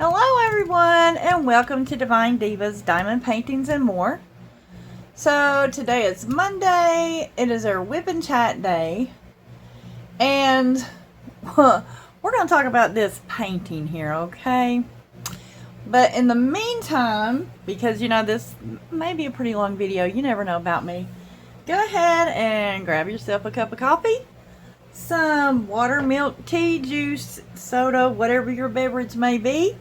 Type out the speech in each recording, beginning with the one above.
Hello everyone, and welcome to Divine Divas, Diamond Paintings and More. So today is Monday. It is our WIP and CHAT day, and we're going to talk about this painting here, okay? But in the meantime, because you know this may be a pretty long video, you never know about me, go ahead and grab yourself a cup of coffee, some water, milk, tea, juice, soda, whatever your beverage may be,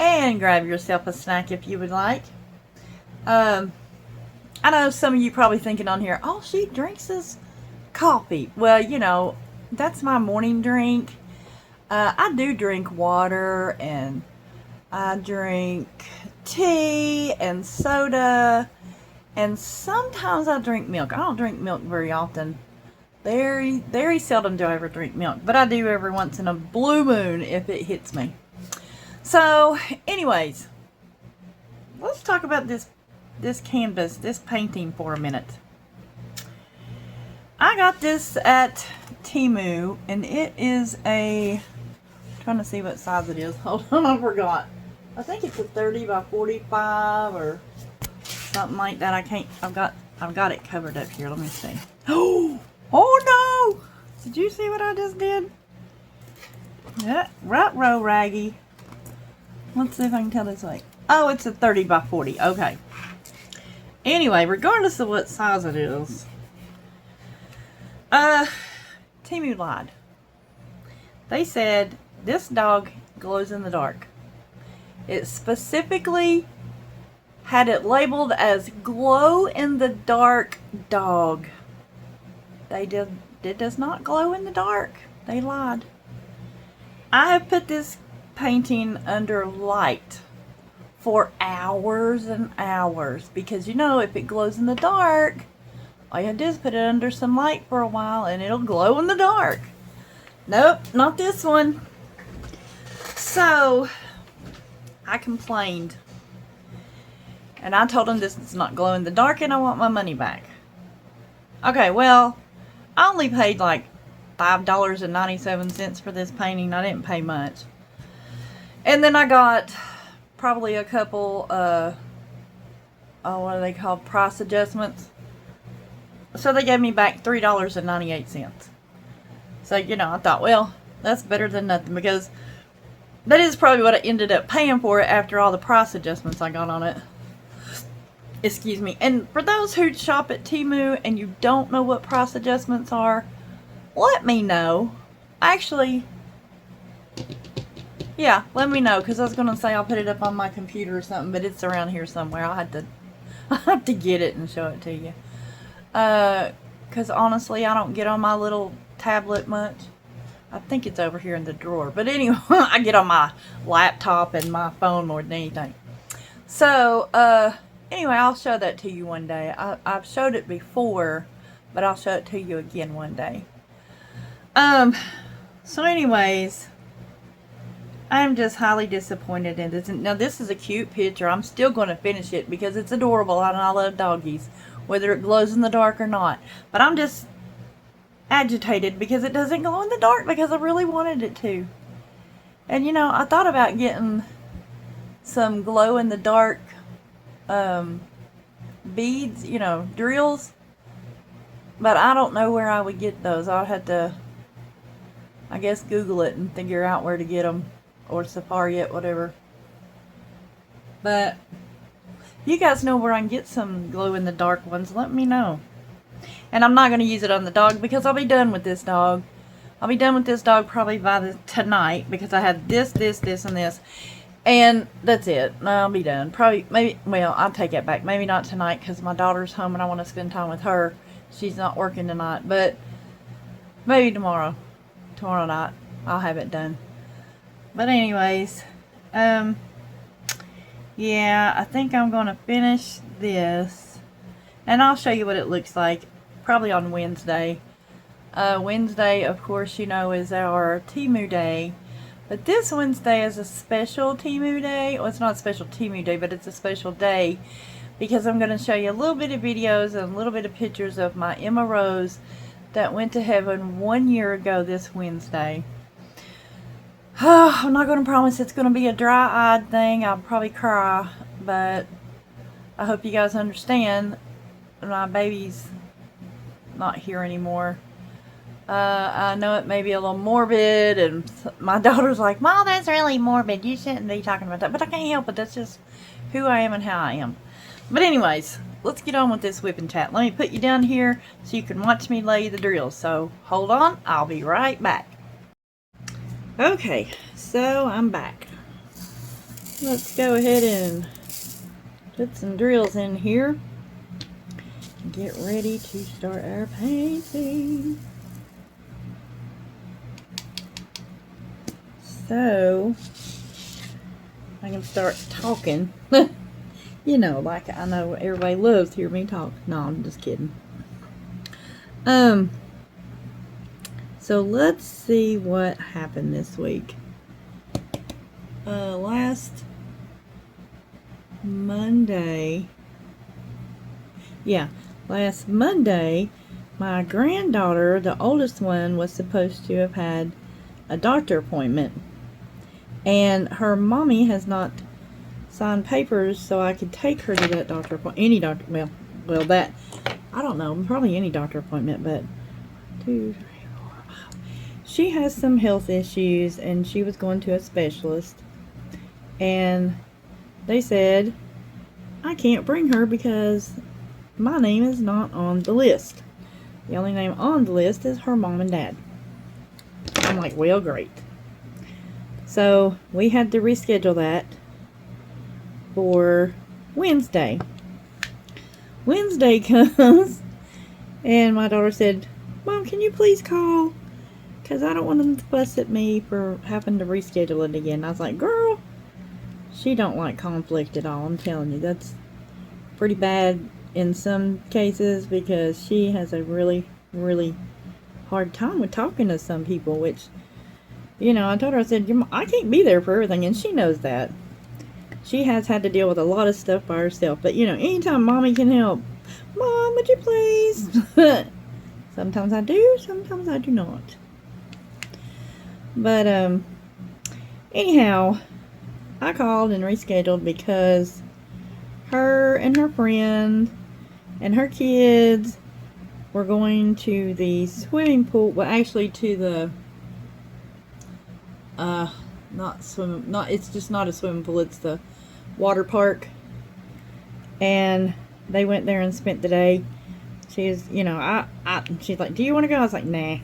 and grab yourself a snack if you would like. I know some of you probably thinking on here, oh, she drinks this coffee. Well, you know, that's my morning drink. I do drink water, and I drink tea and soda, and sometimes I drink milk. I don't drink milk very often. Very, very seldom do I ever drink milk, but I do every once in a blue moon if it hits me. So, anyways, let's talk about this canvas, this painting for a minute. I got this at Temu, and it is I'm trying to see what size it is. Hold on, I forgot. I think it's a 30 by 45 or something like that. I've got it covered up here. Let me see. Oh no! Did you see what I just did? Yeah, right, Raggy. Let's see if I can tell this way. Oh, it's a 30 by 40. Okay. Anyway, regardless of what size it is, Temu lied. They said this dog glows in the dark. It specifically had it labeled as glow in the dark dog. It does not glow in the dark. They lied. I have put this painting under light for hours and hours, because you know, if it glows in the dark, all you have to do is put it under some light for a while and it'll glow in the dark. Nope, not this one. So I complained, and I told them this is not glow in the dark and I want my money back. Okay, well, I only paid like $5.97 for this painting. I didn't pay much. And then I got probably a couple, what are they called? Price adjustments. So they gave me back $3.98. So, you know, I thought, well, that's better than nothing, because that is probably what I ended up paying for it after all the price adjustments I got on it. Excuse me. And for those who shop at Temu and you don't know what price adjustments are, let me know. Actually, yeah, let me know, because I was going to say I'll put it up on my computer or something, but it's around here somewhere. I'll have to get it and show it to you. Because honestly, I don't get on my little tablet much. I think it's over here in the drawer. But anyway, I get on my laptop and my phone more than anything. So, anyway, I'll show that to you one day. I've showed it before, but I'll show it to you again one day. So anyways, I'm just highly disappointed in this. Now, this is a cute picture. I'm still going to finish it because it's adorable and I love doggies, whether it glows in the dark or not. But I'm just agitated because it doesn't glow in the dark, because I really wanted it to. And, you know, I thought about getting some glow in the dark beads, you know, drills. But I don't know where I would get those. I'll have to, I guess, Google it and figure out where to get them. Or Safari it, whatever. But if you guys know where I can get some glow in the dark ones, let me know. And I'm not going to use it on the dog, because I'll be done with this dog. I'll be done with this dog probably by tonight, because I have this, and this. And that's it. I'll be done. Probably, maybe, well, I'll take it back. Maybe not tonight, because my daughter's home and I want to spend time with her. She's not working tonight. But maybe tomorrow. Tomorrow night, I'll have it done. But anyways, yeah, I think I'm going to finish this. And I'll show you what it looks like probably on Wednesday. Wednesday, of course, you know, is our Temu day. But this Wednesday is a special Temu day. Well, it's not a special Temu day, but it's a special day, because I'm going to show you a little bit of videos and a little bit of pictures of my Emma Rose that went to heaven 1 year ago this Wednesday. I'm not going to promise it's going to be a dry-eyed thing. I'll probably cry, but I hope you guys understand. My baby's not here anymore. I know it may be a little morbid, and my daughter's like, Mom, that's really morbid. You shouldn't be talking about that. But I can't help it. That's just who I am and how I am. But anyways, let's get on with this WIP and chat. Let me put you down here so you can watch me lay the drills. So hold on. I'll be right back. Okay, so I'm back. Let's go ahead and put some drills in here. Get ready to start our painting. So, I can start talking. You know, like I know everybody loves to hear me talk. No, I'm just kidding. So let's see what happened this week. Last Monday, my granddaughter, the oldest one, was supposed to have had a doctor appointment. And her mommy has not signed papers so I could take her to that doctor appointment. Any doctor, well, that, I don't know, probably any doctor appointment, but 2, 3, 4, 5. She has some health issues and she was going to a specialist. And they said, I can't bring her because my name is not on the list. The only name on the list is her mom and dad. I'm like, well, great. So we had to reschedule that for Wednesday. Wednesday comes and my daughter said, Mom, can you please call? Because I don't want them to fuss at me for having to reschedule it again. I was like, girl, she don't like conflict at all. I'm telling you, that's pretty bad in some cases because she has a really, really hard time with talking to some people, which, you know, I told her, I said, I can't be there for everything, and she knows that. She has had to deal with a lot of stuff by herself, but, you know, anytime Mommy can help, Mom, would you please? Sometimes I do, sometimes I do not. But, anyhow, I called and rescheduled because her and her friend and her kids were going to the swimming pool, well, actually to the it's just not a swimming pool, it's the water park, and they went there and spent the day. She's, you know, she's like, do you want to go? I was like, nah.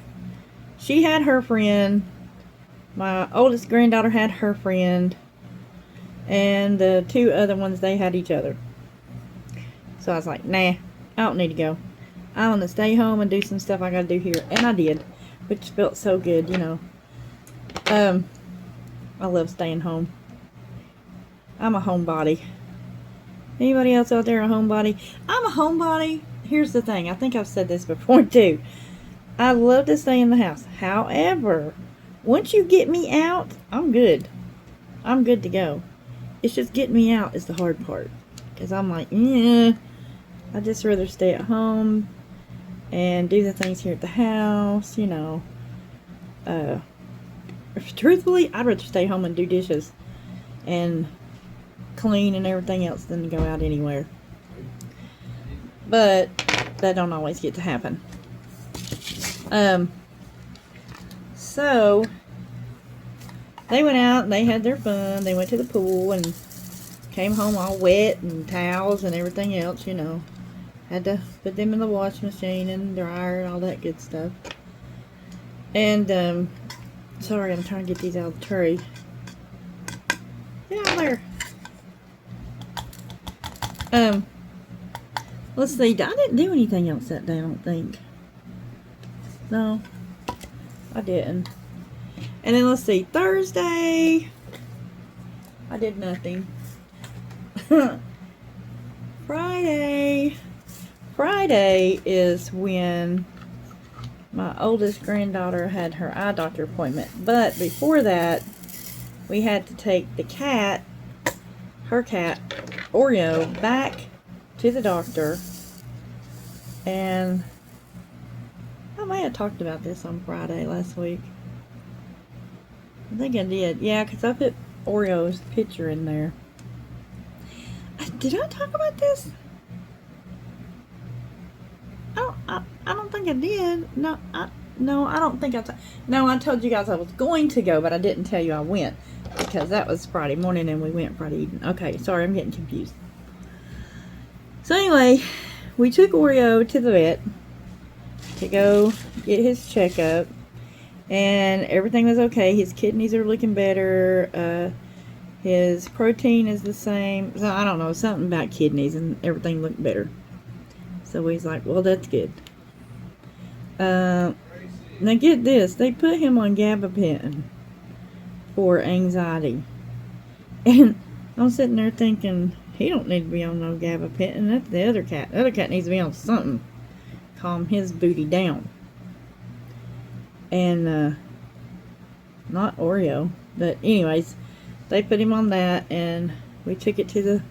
She had her friend, my oldest granddaughter had her friend, and the 2 other ones, they had each other. So I was like, nah, I don't need to go. I want to stay home and do some stuff I gotta do here, and I did, which felt so good, you know. I love staying home. I'm a homebody. Anybody else out there a homebody? I'm a homebody. Here's the thing. I think I've said this before too. I love to stay in the house. However, once you get me out, I'm good. I'm good to go. It's just getting me out is the hard part. Because I'm like, I'd just rather stay at home and do the things here at the house, you know. Truthfully, I'd rather stay home and do dishes and clean and everything else than to go out anywhere. But that don't always get to happen. So they went out and they had their fun. They went to the pool and came home all wet and towels and everything else, you know. Had to put them in the washing machine and dryer and all that good stuff. And sorry, I'm trying to get these out of the tray. Get out there. Let's see. I didn't do anything else that day, I don't think. No, I didn't. And then let's see. Thursday, I did nothing. Friday is when my oldest granddaughter had her eye doctor appointment. But before that, we had to take the cat, her cat, Oreo, back to the doctor. And I may have talked about this on Friday last week. I think I did. Yeah, because I put Oreo's picture in there. Did I talk about this? I don't think I did. No, I don't think No, I told you guys I was going to go, but I didn't tell you I went. Because that was Friday morning and we went Friday evening. Okay, sorry, I'm getting confused. So anyway, we took Oreo to the vet to go get his checkup. And everything was okay. His kidneys are looking better. His protein is the same. So I don't know, something about kidneys, and everything looked better. So he's like, well, that's good. Now get this. They put him on gabapentin for anxiety. And I'm sitting there thinking, he don't need to be on no gabapentin. That's the other cat. The other cat needs to be on something. Calm his booty down. And not Oreo, but anyways, they put him on that, and we took it to the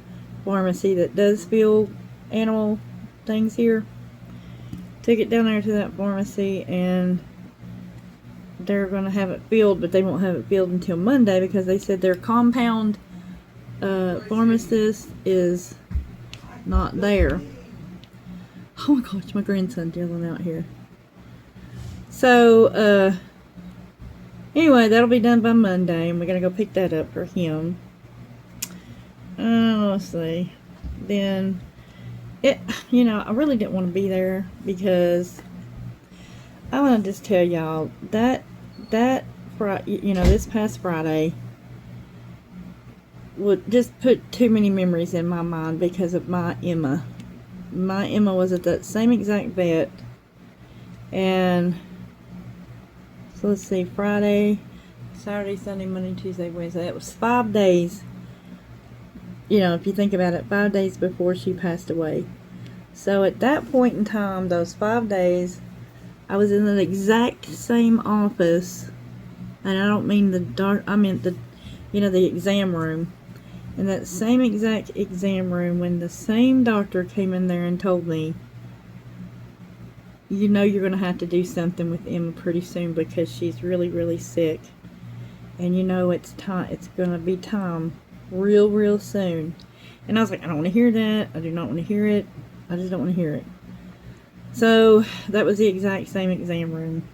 pharmacy that does fill animal things here. Took it down there to that pharmacy, and they're going to have it filled, but they won't have it filled until Monday because they said their compound pharmacist is not there. Oh my gosh, my grandson's yelling out here. So, anyway, that'll be done by Monday, and we're going to go pick that up for him. Let's see. Then, I really didn't want to be there because I want to just tell y'all that Friday, this past Friday would just put too many memories in my mind because of my Emma. My Emma was at that same exact vet, and so let's see, Friday, Saturday, Sunday, Monday, Tuesday, Wednesday. It was 5 days. If you think about it, 5 days before she passed away. So at that point in time, those 5 days, I was in the exact same office. And I don't mean the dark, I meant the exam room. In that same exact exam room, when the same doctor came in there and told me, you're going to have to do something with Emma pretty soon because she's really, really sick. And it's time. It's going to be time real, real soon. And I was like, I don't want to hear that. I do not want to hear it. I just don't want to hear it. So that was the exact same exam room.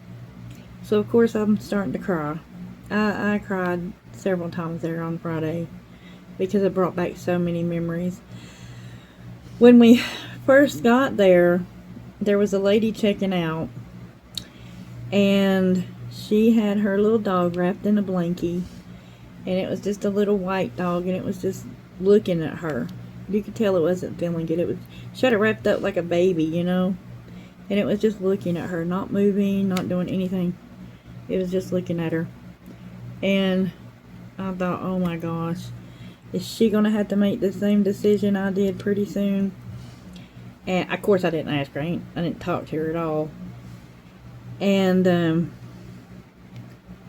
So of course I'm starting to cry. I cried several times there on Friday because it brought back so many memories. When we first got there, there was a lady checking out, and she had her little dog wrapped in a blankie, and it was just a little white dog, and it was just looking at her. You could tell it wasn't feeling good. She had it wrapped up like a baby, and it was just looking at her, not moving, not doing anything. It was just looking at her. And I thought, oh my gosh, is she gonna have to make the same decision I did pretty soon? And of course I didn't ask her. I didn't talk to her at all. And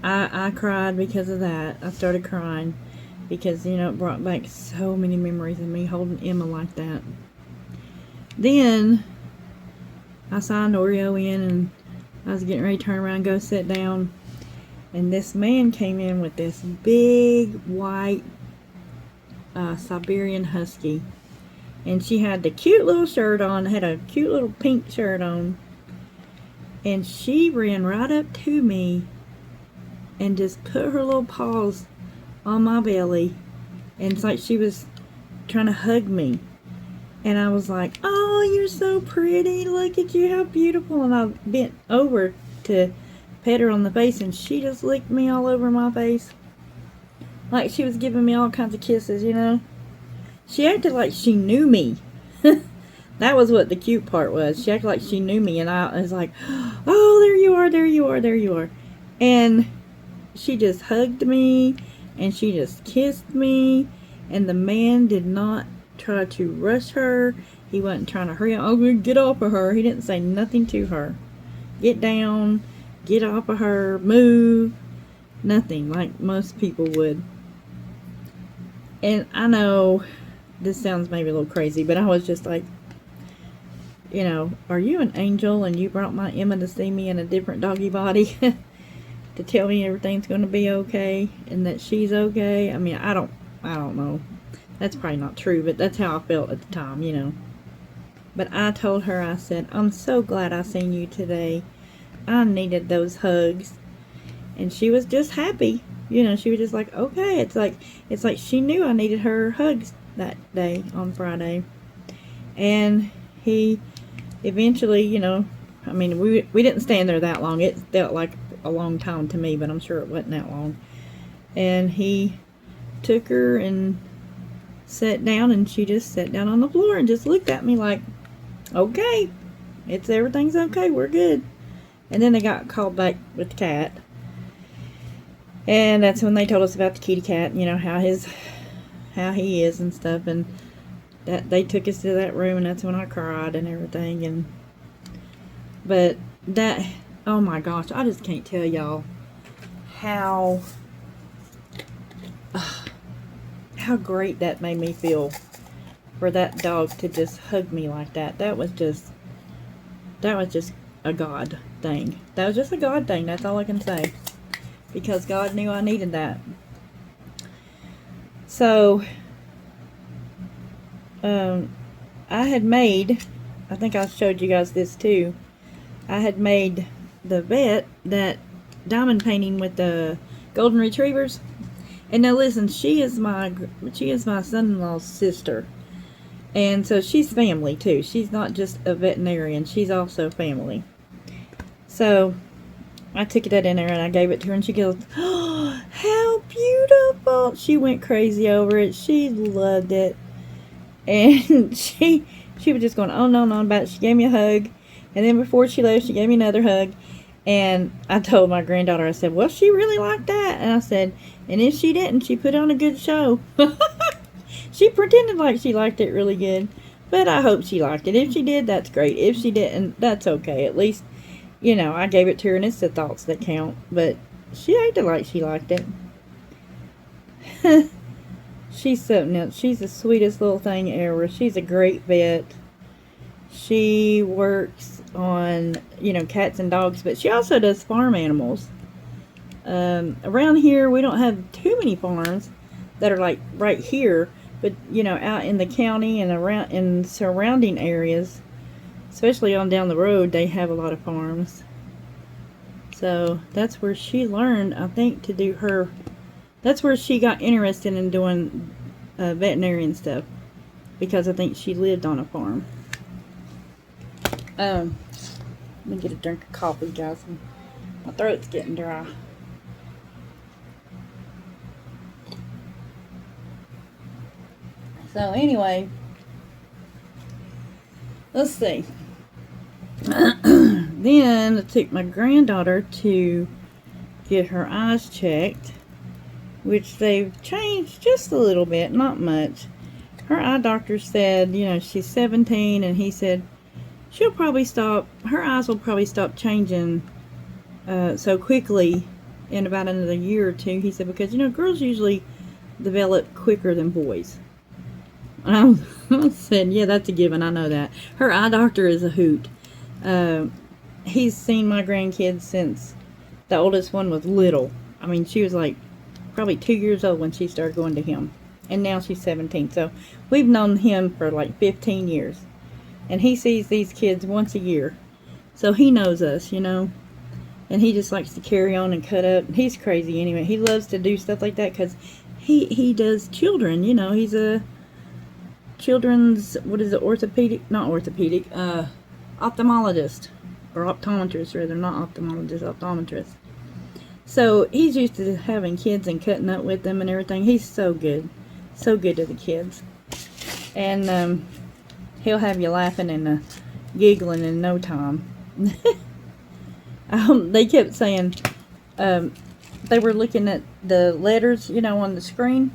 I cried because of that. I started crying because it brought back so many memories of me holding Emma like that. Then I signed Oreo in, and I was getting ready to turn around and go sit down, and this man came in with this big white Siberian Husky. And she had the cute little shirt on, had a cute little pink shirt on. And she ran right up to me and just put her little paws on my belly. And it's like she was trying to hug me. And I was like, oh, you're so pretty. Look at you, how beautiful. And I bent over to pet her on the face, and she just licked me all over my face. Like she was giving me all kinds of kisses, She acted like she knew me. That was what the cute part was. She acted like she knew me, and I was like, oh, there you are, there you are, there you are. And she just hugged me, and she just kissed me, and the man did not try to rush her. He wasn't trying to hurry up. Oh, get off of her. He didn't say nothing to her. Get down, get off of her, move. Nothing, like most people would. And I know this sounds maybe a little crazy, but I was just like, are you an angel and you brought my Emma to see me in a different doggy body? to tell me everything's going to be okay and that she's okay. I mean, I don't know. That's probably not true, but that's how I felt at the time, you know. But I told her, I said, I'm so glad I seen you today. I needed those hugs. And she was just happy. You know, she was just like, okay. It's like she knew I needed her hugs that day on Friday. And he eventually, you know, I mean, we didn't stand there that long. It felt like a long time to me, but I'm sure it wasn't that long. And he took her and sat down, and she just sat down on the floor and just looked at me like, okay, everything's okay, we're good. And then they got called back with the cat, and that's when they told us about the kitty cat, you know, how he is and stuff. And that they took us to that room, and that's when I cried and everything. But that, oh my gosh, I just can't tell y'all how great that made me feel for that dog to just hug me like that. That was just a God thing. That was just a God thing. That's all I can say, because God knew I needed that. So I had made, I think I showed you guys this too, I had made the vet that diamond painting with the golden retrievers. And now listen, she is my son-in-law's sister. And so she's family too. She's not just a veterinarian, she's also family. So I took that in there and I gave it to her, and she goes, oh, how beautiful. She went crazy over it. She loved it. And she was just going on and on about it. She gave me a hug. And then before she left, she gave me another hug. And I told my granddaughter, I said, well, she really liked that. And I said, and if she didn't, she put on a good show. She pretended like she liked it really good. But I hope she liked it. If she did, that's great. If she didn't, that's okay. At least, you know, I gave it to her, and it's the thoughts that count. But she acted like she liked it. She's something else. She's the sweetest little thing ever. She's a great vet. She works on, you know, cats and dogs, but she also does farm animals. Around here, we don't have too many farms that are like right here, but, you know, out in the county and around in surrounding areas, especially on down the road, they have a lot of farms. So that's where she learned, I think, to do her, that's where she got interested in doing veterinarian stuff, because I think she lived on a farm. Let me get a drink of coffee, guys. My throat's getting dry. So anyway, let's see. Then I took my granddaughter to get her eyes checked, which they've changed just a little bit, not much. Her eye doctor said, you know, she's 17, and he said she'll probably stop, her eyes will probably stop changing so quickly in about another year or two. He said, because, you know, girls usually develop quicker than boys. And I said, yeah, that's a given. I know that. Her eye doctor is a hoot. He's seen my grandkids since the oldest one was little. I mean, she was like probably 2 years old when she started going to him. And now she's 17. So we've known him for like 15 years. And he sees these kids once a year. So he knows us, you know. And he just likes to carry on and cut up. He's crazy anyway. He loves to do stuff like that because he does children, you know. He's a children's, what is it, ophthalmologist. Or optometrist, rather. Not ophthalmologist, optometrist. So he's used to having kids and cutting up with them and everything. He's so good. So good to the kids. And he'll have you laughing and giggling in no time. They kept saying, they were looking at the letters, you know, on the screen.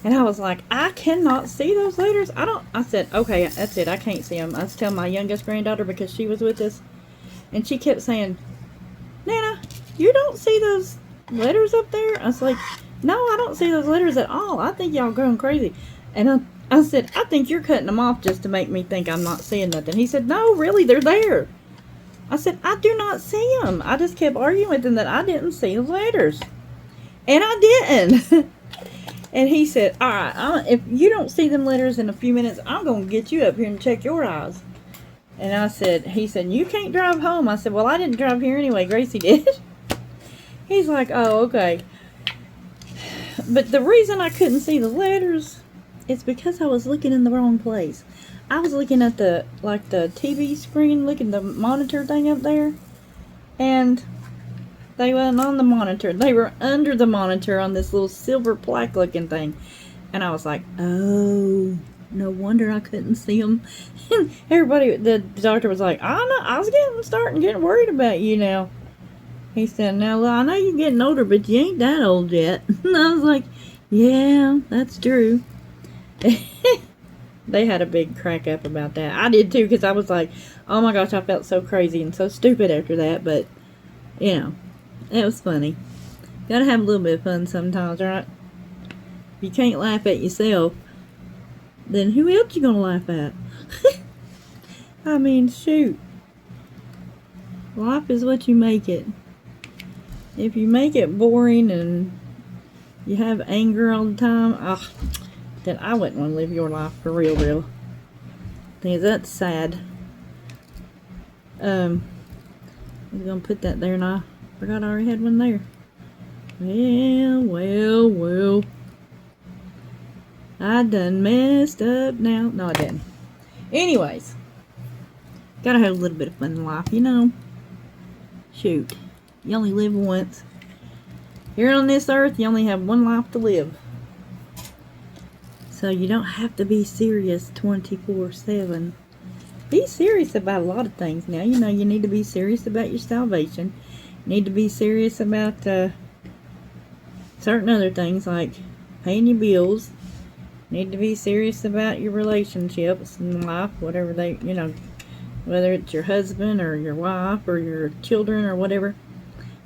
And I was like, I cannot see those letters. I said, okay, that's it. I can't see them. I was telling my youngest granddaughter because she was with us. And she kept saying, Nana, you don't see those letters up there? I was like, no, I don't see those letters at all. I think y'all going crazy. And I said, I think you're cutting them off just to make me think I'm not seeing nothing. He said, no, really, they're there. I said, I do not see them. I just kept arguing with him that I didn't see the letters. And I didn't. And he said, all right, if you don't see them letters in a few minutes, I'm going to get you up here and check your eyes. And he said, you can't drive home. I said, well, I didn't drive here anyway. Gracie did. He's like, oh, okay. But the reason I couldn't see the letters is because I was looking in the wrong place. I was looking at the TV screen, looking at the monitor thing up there. And they weren't on the monitor. They were under the monitor on this little silver plaque looking thing. And I was like, oh, no wonder I couldn't see them. And everybody, the doctor was like, I know, I was starting getting worried about you now. He said, now, I know you're getting older, but you ain't that old yet. And I was like, yeah, that's true. They had a big crack up about that. I did too, because I was like, oh my gosh, I felt so crazy and so stupid after that. But, you know, it was funny. Gotta have a little bit of fun sometimes, right? If you can't laugh at yourself, then who else you gonna laugh at? I mean, shoot. Life is what you make it. If you make it boring and you have anger all the time, then I wouldn't want to live your life for real. Because that's sad. I was going to put that there and I forgot I already had one there. Well. I done messed up now. No, I didn't. Anyways. Gotta have a little bit of fun in life, you know. Shoot. You only live once. Here on this earth, you only have one life to live. So you don't have to be serious 24/7. Be serious about a lot of things now. You know, you need to be serious about your salvation. You need to be serious about certain other things like paying your bills. You need to be serious about your relationships in life, whatever they, you know, whether it's your husband or your wife or your children or whatever.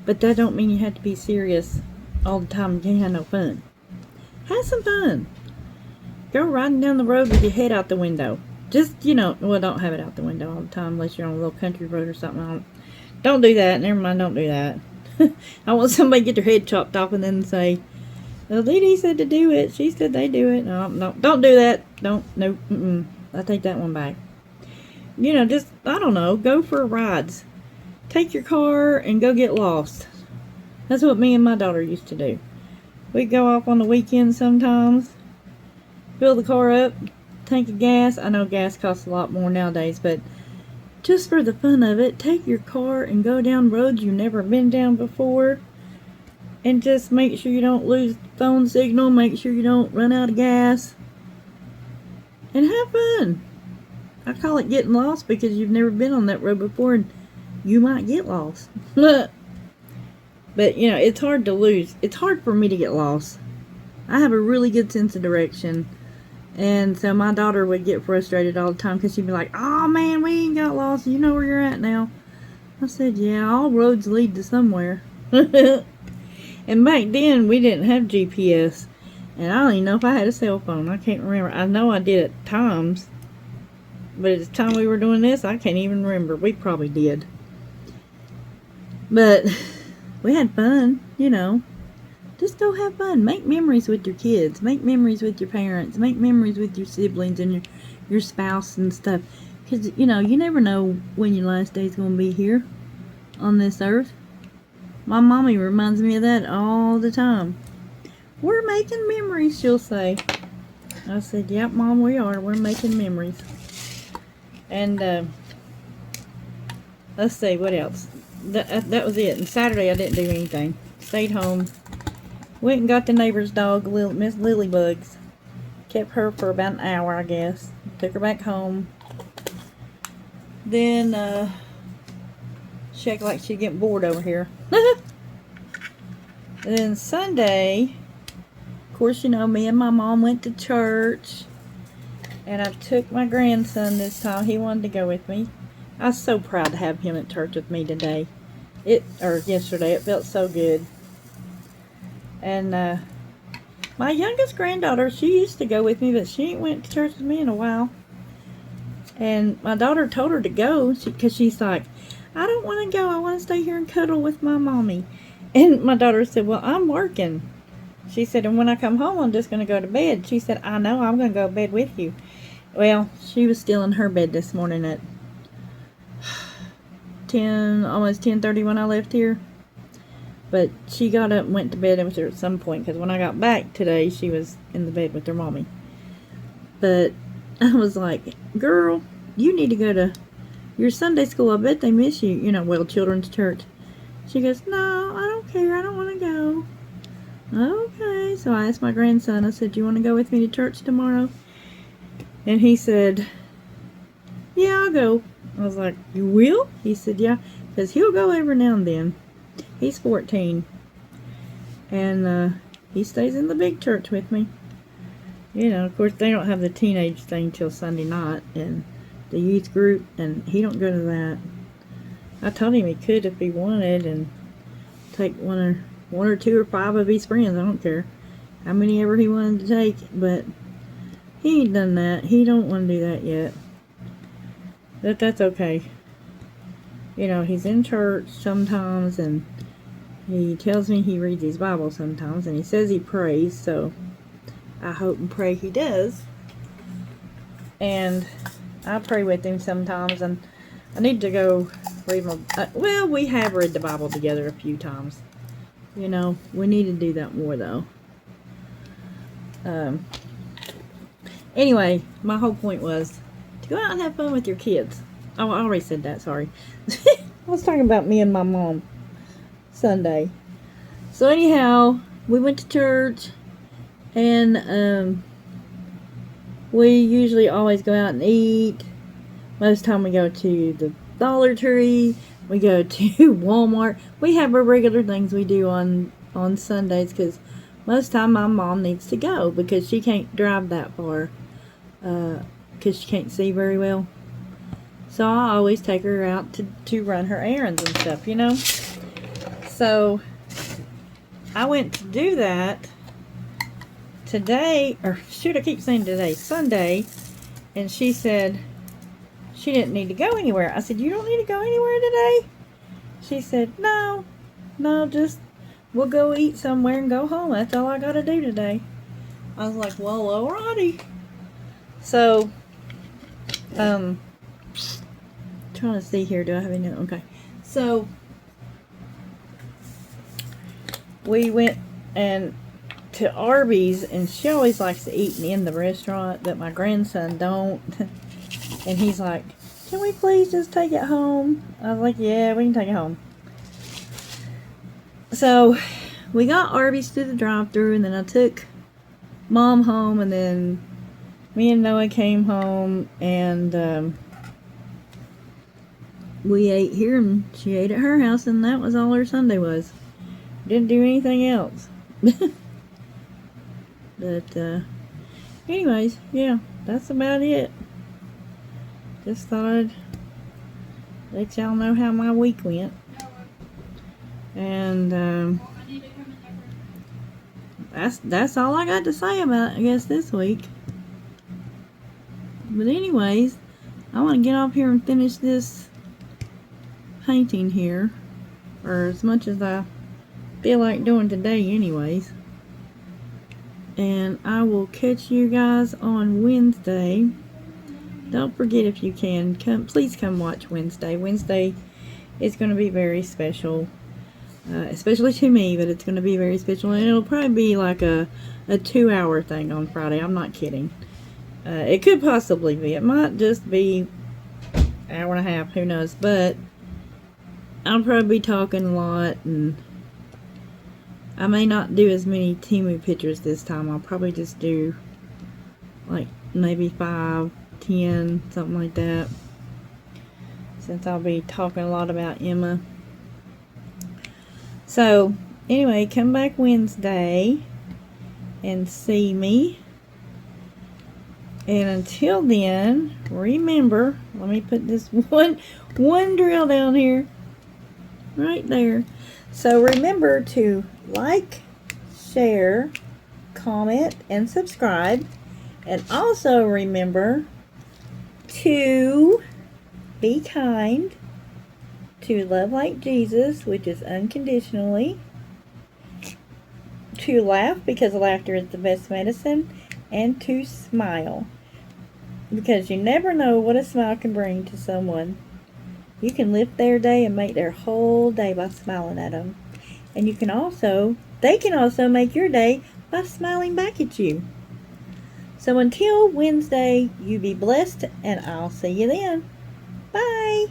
But that don't mean you have to be serious all the time and can't have no fun. Have some fun. Go riding down the road with your head out the window. Just, you know, well, don't have it out the window all the time unless you're on a little country road or something. Don't do that. Never mind, don't do that. I want somebody to get their head chopped off and then say, well, Dee said to do it. She said they do it. No, don't do that. No, I take that one back. You know, just, I don't know, go for rides. Take your car and go get lost. That's what me and my daughter used to do. We'd go off on the weekends sometimes, fill the car up, tank of gas. I know gas costs a lot more nowadays, but just for the fun of it, take your car and go down roads you've never been down before. And just make sure you don't lose phone signal. Make sure you don't run out of gas. And have fun. I call it getting lost because you've never been on that road before and you might get lost. But, you know, it's hard to lose. It's hard for me to get lost. I have a really good sense of direction. And so my daughter would get frustrated all the time because she'd be like, oh man, we ain't got lost. You know where you're at now. I said, yeah, all roads lead to somewhere. And back then, we didn't have GPS. And I don't even know if I had a cell phone. I can't remember. I know I did at times. But at the time we were doing this, I can't even remember. We probably did. But we had fun, you know. Just go have fun. Make memories with your kids. Make memories with your parents. Make memories with your siblings and your spouse and stuff. Because, you know, you never know when your last day's going to be here on this earth. My mommy reminds me of that all the time. We're making memories, she'll say. I said, yep, Mom, we are. We're making memories. And, let's see, what else? That was it. And Saturday I didn't do anything. Stayed home. Went and got the neighbor's dog, Miss Lilybugs. Kept her for about an hour, I guess. Took her back home. Then, she acted like she'd get bored over here. And then Sunday, of course, you know, me and my mom went to church. And I took my grandson this time. He wanted to go with me. I was so proud to have him at church with me today. Yesterday. It felt so good. And my youngest granddaughter, she used to go with me, but she ain't went to church with me in a while. And my daughter told her to go because she's like, I don't want to go. I want to stay here and cuddle with my mommy. And my daughter said, well, I'm working. She said, and when I come home, I'm just going to go to bed. She said, I know, I'm going to go to bed with you. Well, she was still in her bed this morning at 10, almost 10:30 when I left here. But she got up and went to bed with her at some point, because when I got back today, she was in the bed with her mommy. But I was like, girl, you need to go to your Sunday school. I bet they miss you. You know, well, children's church. She goes, no, I don't care. I don't want to go. Okay. So I asked my grandson, I said, you want to go with me to church tomorrow? And he said, yeah, I'll go. I was like, you will? He said, yeah, because he'll go every now and then. He's 14. And he stays in the big church with me. You know, of course, they don't have the teenage thing till Sunday night. And the youth group. And he don't go to that. I told him he could if he wanted. And take one or two or five of his friends. I don't care how many ever he wanted to take. But he ain't done that. He don't want to do that yet. But that's okay. You know, he's in church sometimes, and he tells me he reads his Bible sometimes, and he says he prays, so I hope and pray he does. And I pray with him sometimes, and I need to go read my... well, we have read the Bible together a few times. You know, we need to do that more, though. Anyway, my whole point was to go out and have fun with your kids. Oh, I already said that, sorry. I was talking about me and my mom Sunday. So anyhow, we went to church, and we usually always go out and eat. Most time we go to the Dollar Tree, we go to Walmart. We have our regular things we do on Sundays, because most time my mom needs to go because she can't drive that far, because she can't see very well. So I always take her out to run her errands and stuff, you know. So I went to do that today, or shoot, I keep saying today, Sunday, and she said she didn't need to go anywhere. I said, you don't need to go anywhere today? She said, no, just we'll go eat somewhere and go home. That's all I gotta do today. I was like, well, alrighty. So, trying to see here, do I have any? Okay, so we went and to Arby's, and she always likes to eat in the restaurant, but my grandson don't. And he's like, can we please just take it home? I was like, yeah, we can take it home. So we got Arby's through the drive-thru, and then I took Mom home, and then me and Noah came home, and we ate here, and she ate at her house, and that was all her Sunday was. Didn't do anything else. But anyways, yeah, that's about it. Just thought I'd let y'all know how my week went. And that's all I got to say about, I guess, this week. But anyways, I want to get off here and finish this painting here, or as much as I feel like doing today anyways. And I will catch you guys on Wednesday. Don't forget, if you can, please come watch Wednesday. Wednesday is going to be very special, especially to me, but it's going to be very special, and it'll probably be like a 2-hour thing on Friday. I'm not kidding. It could possibly be. It might just be an hour and a half, who knows, but I'll probably be talking a lot, and I may not do as many Temu pictures this time. I'll probably just do like maybe 5, 10, something like that, since I'll be talking a lot about Emma. So anyway, come back Wednesday and see me. And until then, remember, let me put this one drill down here, right there. So remember to like, share, comment, and subscribe. And also remember to be kind to love like Jesus, which is unconditionally, to laugh because laughter is the best medicine, and to smile because you never know what a smile can bring to someone. You can lift their day and make their whole day by smiling at them. And they can also make your day by smiling back at you. So until Wednesday, you be blessed, and I'll see you then. Bye.